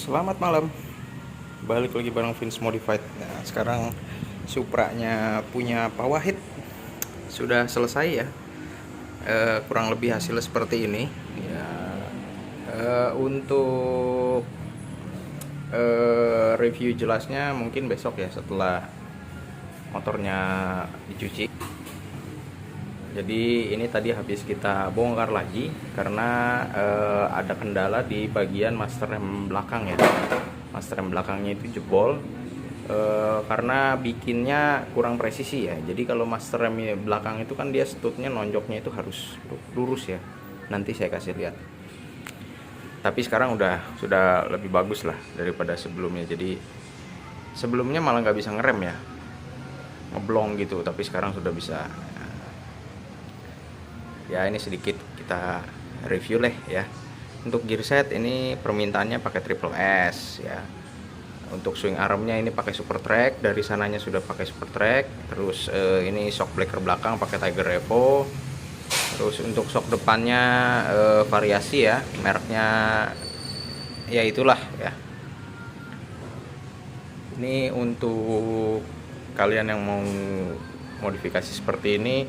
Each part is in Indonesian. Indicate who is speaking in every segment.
Speaker 1: Selamat malam, balik lagi bareng Vince Modified. Nah, sekarang Supranya punya Pak Wahid sudah selesai ya. Kurang lebih hasilnya seperti ini. Ya, untuk review jelasnya mungkin besok ya setelah motornya dicuci. Jadi ini tadi habis kita bongkar lagi karena ada kendala di bagian master rem belakang ya. Master rem belakangnya itu jebol karena bikinnya kurang presisi ya. Jadi kalau master rem belakang itu kan dia stutnya nonjoknya itu harus lurus ya. Nanti saya kasih lihat. Tapi sekarang sudah lebih bagus lah daripada sebelumnya. Jadi sebelumnya malah nggak bisa ngerem ya, ngeblong gitu. Tapi sekarang sudah bisa. Ya ini sedikit kita review lah ya. Untuk gear set ini permintaannya pakai triple S ya. Untuk swing armnya ini pakai super track, dari sananya sudah pakai super track. Terus ini shock breaker belakang pakai Tiger Evo. Terus untuk shock depannya variasi ya, mereknya ya itulah ya. Ini untuk kalian yang mau modifikasi seperti ini,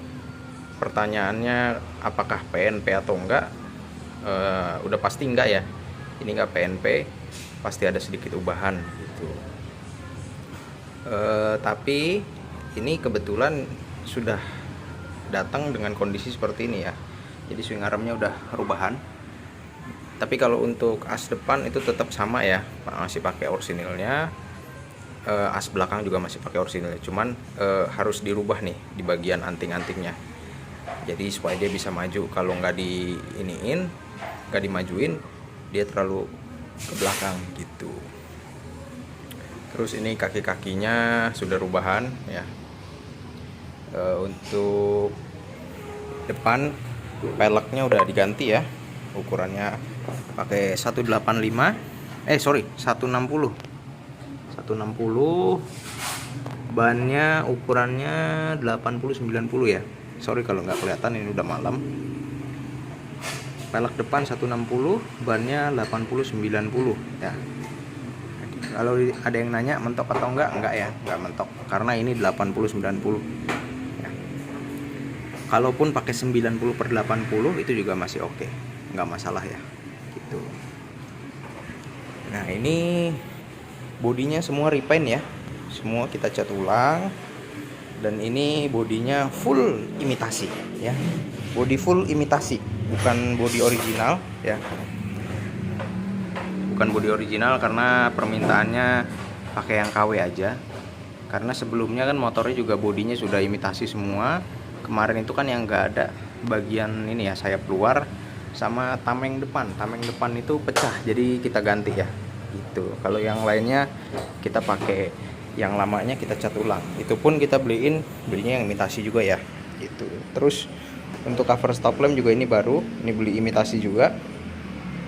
Speaker 1: pertanyaannya apakah PNP atau enggak? Udah pasti enggak ya. Ini enggak PNP, pasti ada sedikit ubahan gitu. Tapi ini kebetulan sudah datang dengan kondisi seperti ini ya. Jadi swing armnya udah rubahan. Tapi kalau untuk as depan itu tetap sama ya, masih pakai orisinilnya. As belakang juga masih pakai orisinilnya. Cuman harus dirubah nih di bagian anting-antingnya. Jadi supaya dia bisa maju. Kalau nggak nggak dimajuin, dia terlalu ke belakang gitu. Terus ini kaki-kakinya sudah rubahan ya. Untuk depan peleknya udah diganti ya. Ukurannya pakai 160. Bannya ukurannya 80-90 ya. Sorry kalau nggak kelihatan, ini udah malam. Pelek depan 160, bannya 80-90 ya. Kalau ada yang nanya mentok atau enggak ya, enggak mentok karena ini 80-90 ya. Kalaupun pakai 90/80 itu juga masih oke, enggak masalah ya gitu. Nah, ini bodinya semua repaint ya. Semua kita cat ulang. Dan ini bodinya full imitasi ya. Body full imitasi, bukan body original ya. Bukan body original karena permintaannya pakai yang KW aja. Karena sebelumnya kan motornya juga bodinya sudah imitasi semua. Kemarin itu kan yang nggak ada bagian ini ya, sayap luar sama tameng depan. Tameng depan itu pecah, jadi kita ganti ya gitu. Kalau yang lainnya kita pakai yang lamanya, kita cat ulang. Itu pun kita belinya yang imitasi juga ya gitu. Terus untuk cover stop lamp juga ini baru, ini beli imitasi juga.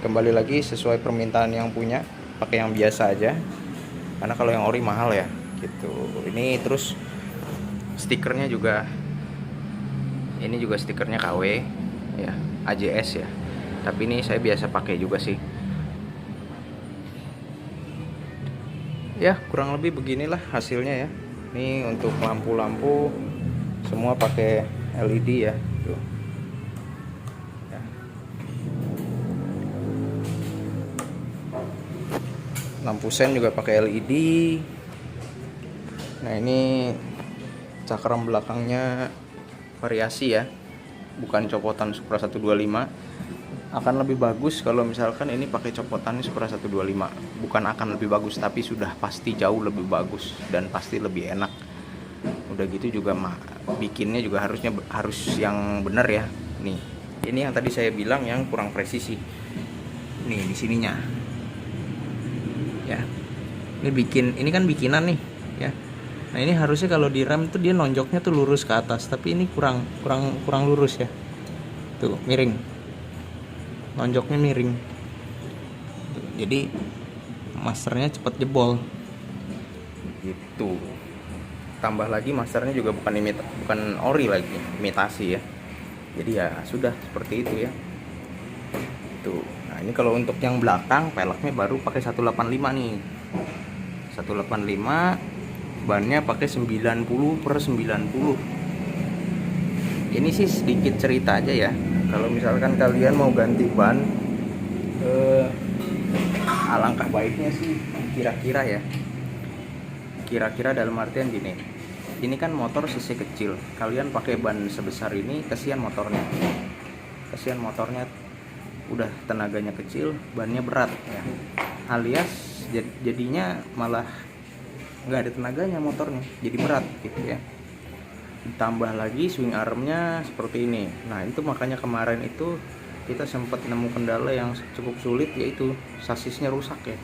Speaker 1: Kembali lagi sesuai permintaan yang punya, pakai yang biasa aja. Karena kalau yang ori mahal ya gitu. Ini terus stikernya juga, ini juga stikernya KW ya, AJS ya. Tapi ini saya biasa pakai juga sih. Ya kurang lebih beginilah hasilnya ya. Ini untuk lampu-lampu semua pakai LED ya. Tuh. Ya. Lampu sen juga pakai LED. Nah ini cakram belakangnya variasi ya, bukan copotan Supra 125. Akan lebih bagus kalau misalkan ini pakai copotan Supra 125. Bukan akan lebih bagus, tapi sudah pasti jauh lebih bagus dan pasti lebih enak. Udah gitu juga bikinnya juga harus yang benar ya. Nih, ini yang tadi saya bilang yang kurang presisi. Nih di sininya. Ya. Ini kan bikinan nih, ya. Nah, ini harusnya kalau di rem tuh dia nonjoknya tuh lurus ke atas, tapi ini kurang lurus ya. Tuh, miring. Nonjoknya miring. Jadi masternya cepat jebol gitu. Tambah lagi masternya juga bukan ori lagi, imitasi ya. Jadi ya sudah seperti itu ya. Tuh. Nah, ini kalau untuk yang belakang peleknya baru pakai 185 nih. 185, bannya pakai 90/90. Ini sih sedikit cerita aja ya. Kalau misalkan kalian mau ganti ban, alangkah baiknya sih kira-kira ya. Kira-kira dalam artian gini. Ini kan motor cc kecil. Kalian pakai ban sebesar ini, kesian motornya. Kesian motornya, udah tenaganya kecil, bannya berat ya. Alias jadinya malah nggak ada tenaganya motornya, jadi berat gitu ya. Ditambah lagi swing armnya seperti ini. Nah itu makanya kemarin itu kita sempat nemu kendala yang cukup sulit, yaitu sasisnya rusak ya.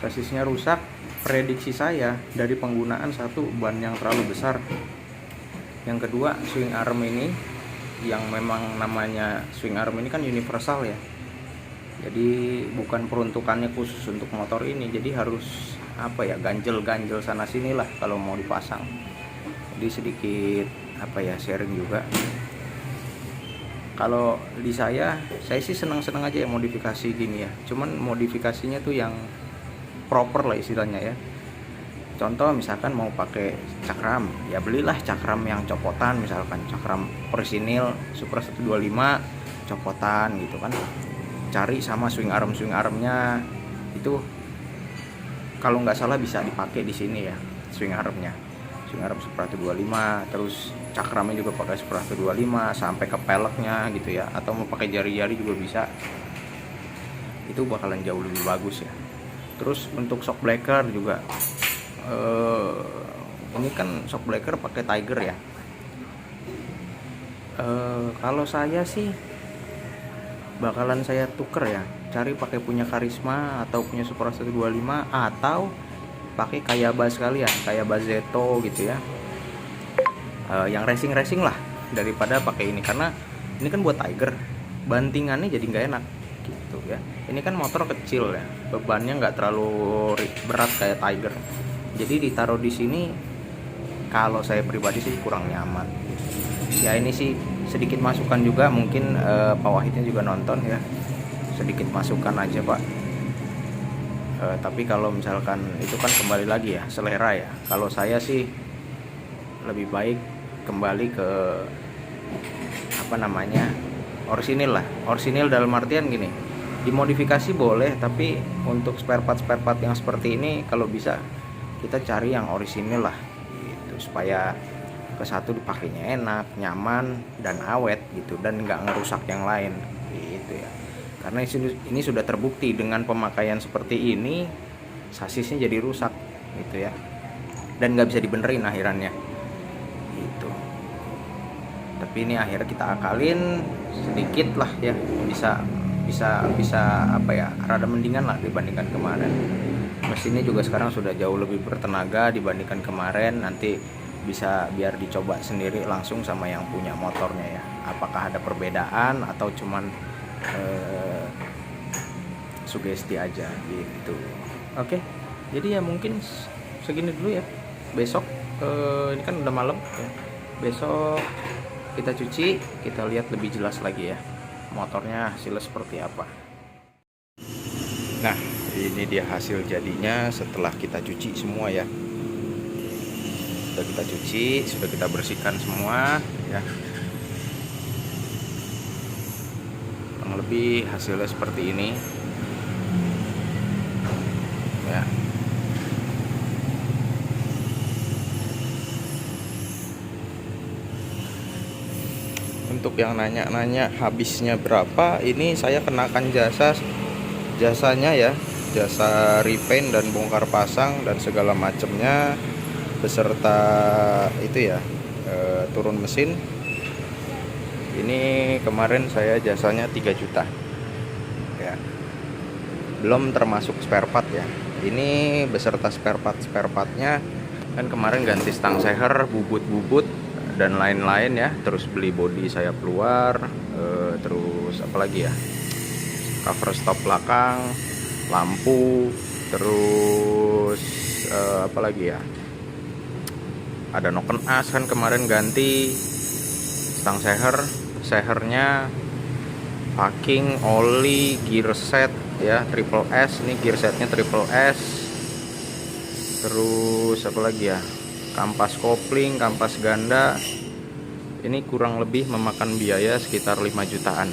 Speaker 1: Sasisnya rusak. Prediksi saya dari penggunaan satu, ban yang terlalu besar, yang kedua swing arm ini, yang memang namanya swing arm ini kan universal ya, jadi bukan peruntukannya khusus untuk motor ini, jadi harus ganjel-ganjel sana sini lah kalau mau dipasang. Jadi sedikit sharing juga. Kalau di saya sih senang-senang aja ya modifikasi gini ya, cuman modifikasinya tuh yang proper lah istilahnya ya. Contoh misalkan mau pakai cakram, ya belilah cakram yang copotan, misalkan cakram orisinil Supra 125 copotan gitu kan. Cari sama swing armnya itu, kalau nggak salah bisa dipakai di sini ya, swing arm Supra 125, terus cakramnya juga pakai Supra 125 sampai ke peleknya gitu ya, atau mau pakai jari-jari juga bisa. Itu bakalan jauh lebih bagus ya. Terus untuk shock breaker juga, ini kan shock breaker pakai Tiger ya. Kalau saya sih bakalan saya tuker ya, cari pakai punya Karisma atau punya Supra 125, atau pakai Kayaba sekalian, Kayaba Zeto gitu ya. Yang racing lah daripada pakai ini, karena ini kan buat Tiger, bantingannya jadi nggak enak gitu ya. Ini kan motor kecil ya, bebannya nggak terlalu berat kayak Tiger, jadi ditaruh di sini kalau saya pribadi sih kurang nyaman ya. Ini sih sedikit masukan juga, mungkin Pak Wahidnya juga nonton ya, sedikit masukan aja Pak. Tapi kalau misalkan itu kan kembali lagi ya selera ya. Kalau saya sih lebih baik kembali ke orisinil lah. Orisinil dalam artian gini, dimodifikasi boleh, tapi untuk spare part yang seperti ini kalau bisa kita cari yang orisinil lah gitu, supaya ke satu dipakainya enak, nyaman, dan awet gitu, dan nggak ngerusak yang lain gitu ya. Karena ini sudah terbukti dengan pemakaian seperti ini, sasisnya jadi rusak gitu ya, dan nggak bisa dibenerin akhirannya gitu. Tapi ini akhirnya kita akalin sedikit lah ya, bisa rada mendingan lah dibandingkan kemarin. Mesinnya juga sekarang sudah jauh lebih bertenaga dibandingkan kemarin. Nanti bisa biar dicoba sendiri langsung sama yang punya motornya ya, apakah ada perbedaan atau cuman sugesti aja gitu. Oke, jadi ya mungkin segini dulu ya. Besok ini kan udah malam ya, besok kita cuci, kita lihat lebih jelas lagi ya motornya hasilnya seperti apa. Nah, ini dia hasil jadinya setelah kita cuci semua ya. Sudah kita cuci, sudah kita bersihkan semua ya. Kurang lebih hasilnya seperti ini ya. Untuk yang nanya-nanya habisnya berapa, ini saya kenakan jasanya ya, jasa repaint dan bongkar pasang dan segala macamnya, beserta itu ya, turun mesin. Ini kemarin saya jasanya 3 juta ya, belum termasuk spare part ya. Ini beserta spare partnya kan, kemarin ganti stang seher, bubut dan lain-lain ya, terus beli bodi sayap luar, terus apalagi ya, cover stop belakang, lampu, terus apalagi ya, ada noken as kan kemarin ganti, stang sehernya packing, oli, gear set ya, triple S. Ini gear setnya triple S. Terus apa lagi ya, kampas kopling, kampas ganda. Ini kurang lebih memakan biaya sekitar 5 jutaan,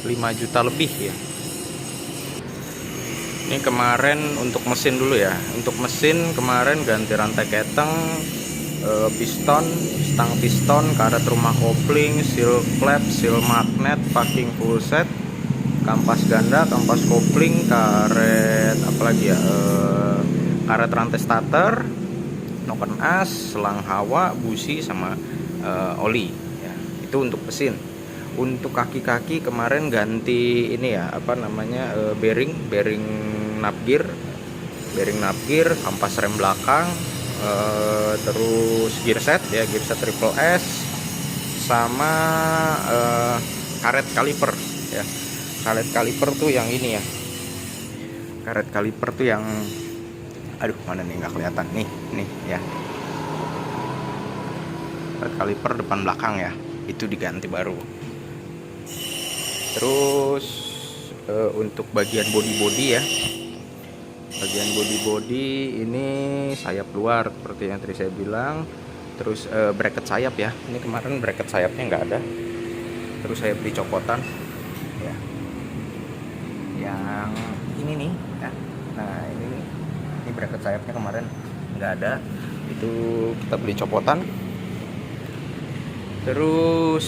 Speaker 1: 5 juta lebih ya. Ini kemarin untuk mesin dulu ya. Untuk mesin kemarin ganti rantai keteng, piston, stang piston, karet rumah kopling, seal klep, seal magnet, packing full set, kampas ganda, kampas kopling, karet apalagi ya, karet rantai starter, noken as, selang hawa, busi, sama oli ya. Itu untuk mesin. Untuk kaki-kaki kemarin ganti ini ya, apa namanya, bearing napgear, kampas rem belakang, terus gear set ya, gear set triple S, sama karet kaliper ya. Karet kaliper tuh yang ini ya, karet kaliper tuh yang, aduh mana nih, nggak kelihatan nih ya, karet kaliper depan belakang ya, itu diganti baru. Terus untuk bagian body ya, bagian body ini sayap luar seperti yang tadi saya bilang. Terus bracket sayap ya, ini kemarin bracket sayapnya nggak ada, terus saya beli copotan ya, yang ini nih ya. Nah ini bracket sayapnya kemarin nggak ada, itu kita beli copotan. Terus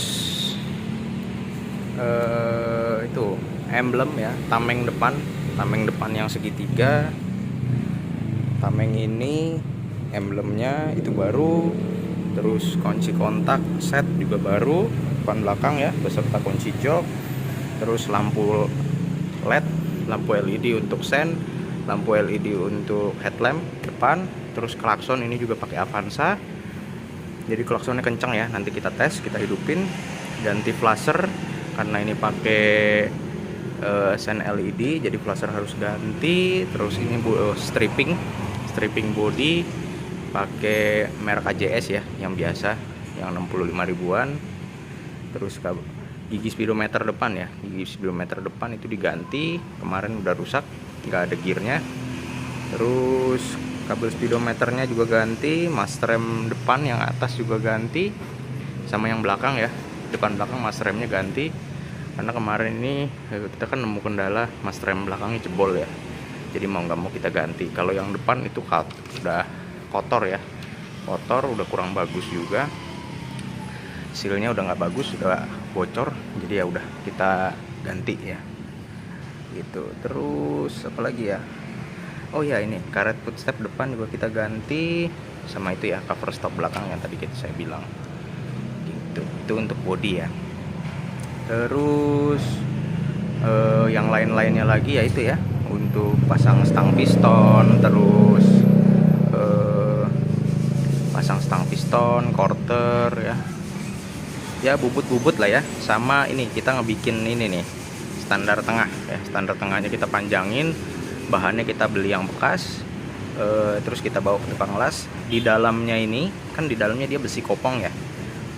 Speaker 1: itu emblem ya, tameng depan yang segitiga. Tameng ini emblemnya itu baru. Terus kunci kontak set juga baru, depan belakang ya, beserta kunci jok. Terus lampu LED, lampu LED untuk sen, lampu LED untuk headlamp depan. Terus klakson ini juga pakai Avanza, jadi klaksonnya kencang ya, nanti kita tes, kita hidupin. Ganti flasher karena ini pakai sen LED, jadi flasher harus ganti. Terus ini stripping body pakai merek AJS ya, yang biasa, yang 65 ribuan. Terus gigi speedometer depan ya, gigi speedometer depan itu diganti, kemarin udah rusak, nggak ada gearnya. Terus kabel speedometernya juga ganti, master rem depan yang atas juga ganti, sama yang belakang ya, depan belakang master remnya ganti. Karena kemarin ini kita kan nemu kendala master rem belakangnya jebol ya, jadi mau nggak mau kita ganti. Kalau yang depan itu udah kotor ya, udah kurang bagus juga, sealnya udah nggak bagus, udah bocor, jadi ya udah kita ganti ya gitu. Terus apa lagi ya, oh ya ini karet footstep depan juga kita ganti, sama itu ya cover stop belakang yang tadi saya bilang gitu. Itu untuk body ya. Terus yang lain-lainnya lagi ya itu ya, untuk pasang stang piston, terus pasang stang piston, quarter ya bubut-bubut lah ya. Sama ini kita ngebikin ini nih, standar tengah ya, standar tengahnya kita panjangin, bahannya kita beli yang bekas, terus kita bawa ke tukang las. Di dalamnya ini kan, di dalamnya dia besi kopong ya,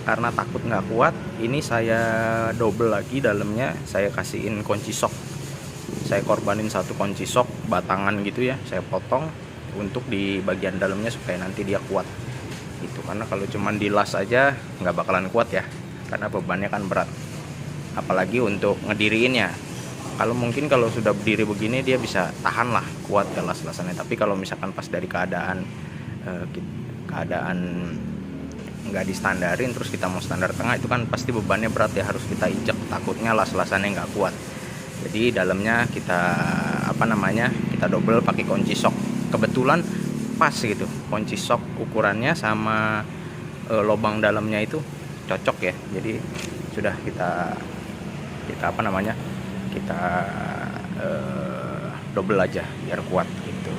Speaker 1: karena takut nggak kuat, ini saya double lagi dalamnya, saya kasihin kunci sok, saya korbanin satu kunci sok batangan gitu ya, saya potong untuk di bagian dalamnya supaya nanti dia kuat gitu. Karena kalau cuman dilas aja nggak bakalan kuat ya, karena bebannya kan berat, apalagi untuk ngediriinnya. Kalau mungkin kalau sudah berdiri begini dia bisa tahan lah, kuat ke las-lasannya. Tapi kalau misalkan pas dari keadaan nggak distandarin, terus kita mau standar tengah, itu kan pasti bebannya berat ya, harus kita injek, takutnya las-lasannya nggak kuat. Jadi dalamnya kita kita double pakai kunci sok. Kebetulan pas gitu kunci sok ukurannya sama lubang dalamnya itu cocok ya, jadi sudah kita double aja biar kuat gitu.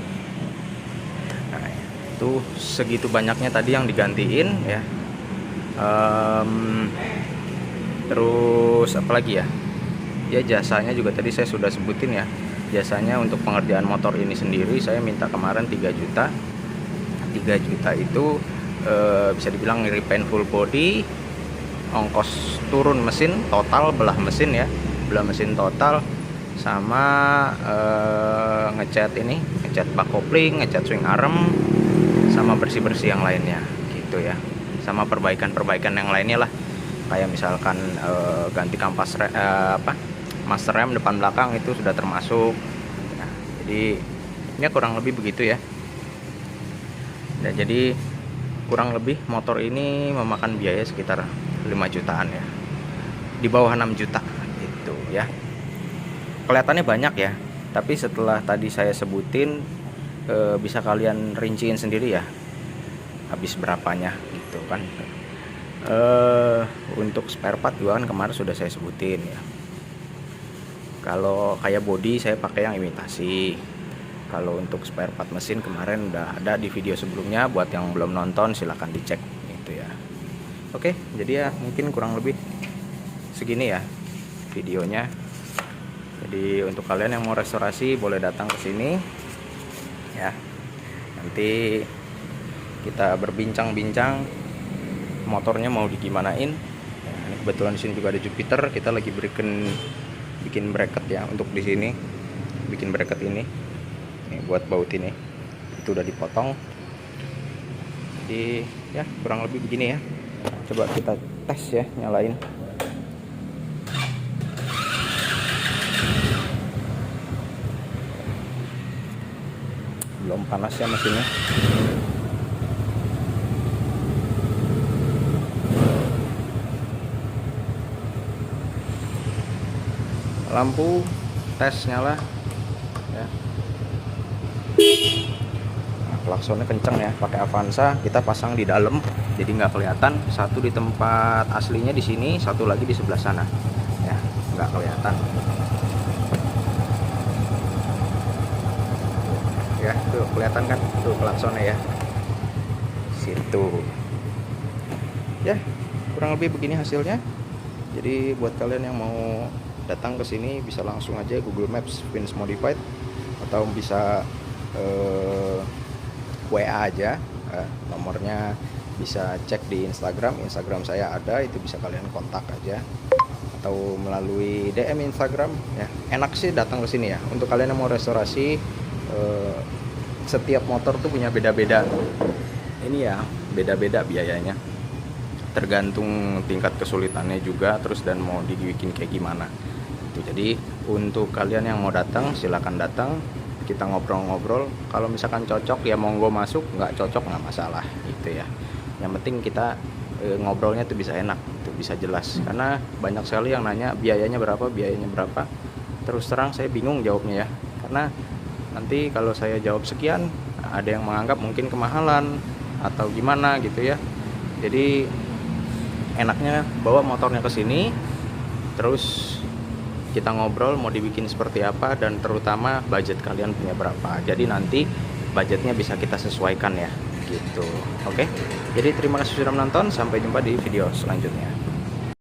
Speaker 1: Nah itu segitu banyaknya tadi yang digantiin ya. Terus apalagi ya, jasanya juga tadi saya sudah sebutin ya. Jasanya untuk pengerjaan motor ini sendiri saya minta kemarin 3 juta. 3 juta itu bisa dibilang repaint full body, ongkos turun mesin, total belah mesin ya, belah mesin total, sama ngecat bak kopling, ngecat swing arm, sama bersih-bersih yang lainnya gitu ya, sama perbaikan yang lainnya lah, kayak misalkan ganti kampas master rem depan belakang itu sudah termasuk. Nah, jadi ini kurang lebih begitu ya. Dan jadi kurang lebih motor ini memakan biaya sekitar 5 jutaan ya, di bawah 6 juta gitu ya. Kelihatannya banyak ya, tapi setelah tadi saya sebutin, bisa kalian rinciin sendiri ya habis berapanya gitu kan. Untuk spare part juga kan kemarin sudah saya sebutin ya. Kalau kayak body saya pakai yang imitasi. Kalau untuk spare part mesin kemarin udah ada di video sebelumnya, buat yang belum nonton silahkan dicek gitu ya. Oke, jadi ya mungkin kurang lebih segini ya videonya. Jadi untuk kalian yang mau restorasi boleh datang ke sini ya. Nanti kita berbincang-bincang motornya mau digimanain. Nah, ini kebetulan di sini juga ada Jupiter. Kita lagi bikin bracket ya untuk di sini. Bikin bracket ini. Nih buat baut ini. Itu udah dipotong. Jadi ya kurang lebih begini ya. Coba kita tes ya, nyalain. Belum panas ya mesinnya. Lampu tes nyala ya. Nah, klaksonnya kenceng ya, pakai Avanza. Kita pasang di dalam jadi nggak kelihatan. Satu di tempat aslinya di sini, satu lagi di sebelah sana ya, nggak kelihatan ya. Tuh kelihatan kan tuh klaksonnya ya, situ ya. Kurang lebih begini hasilnya. Jadi buat kalian yang mau datang ke sini bisa langsung aja Google Maps Vince Modified, atau bisa WA aja, nomornya bisa cek di Instagram saya ada, itu bisa kalian kontak aja, atau melalui DM Instagram ya. Enak sih datang ke sini ya. Untuk kalian yang mau restorasi, setiap motor tuh punya beda-beda ini ya, beda-beda biayanya, tergantung tingkat kesulitannya juga, terus dan mau dibikin kayak gimana gitu. Jadi untuk kalian yang mau datang silahkan datang, kita ngobrol-ngobrol. Kalau misalkan cocok ya monggo masuk, nggak cocok nggak masalah gitu ya. Yang penting kita ngobrolnya tuh bisa enak, tuh bisa jelas, karena banyak sekali yang nanya biayanya berapa. Terus terang saya bingung jawabnya ya, karena nanti kalau saya jawab sekian ada yang menganggap mungkin kemahalan atau gimana gitu ya. Jadi enaknya bawa motornya ke sini, terus kita ngobrol mau dibikin seperti apa, dan terutama budget kalian punya berapa. Jadi nanti budgetnya bisa kita sesuaikan ya gitu. Oke. Jadi terima kasih sudah menonton, sampai jumpa di video selanjutnya.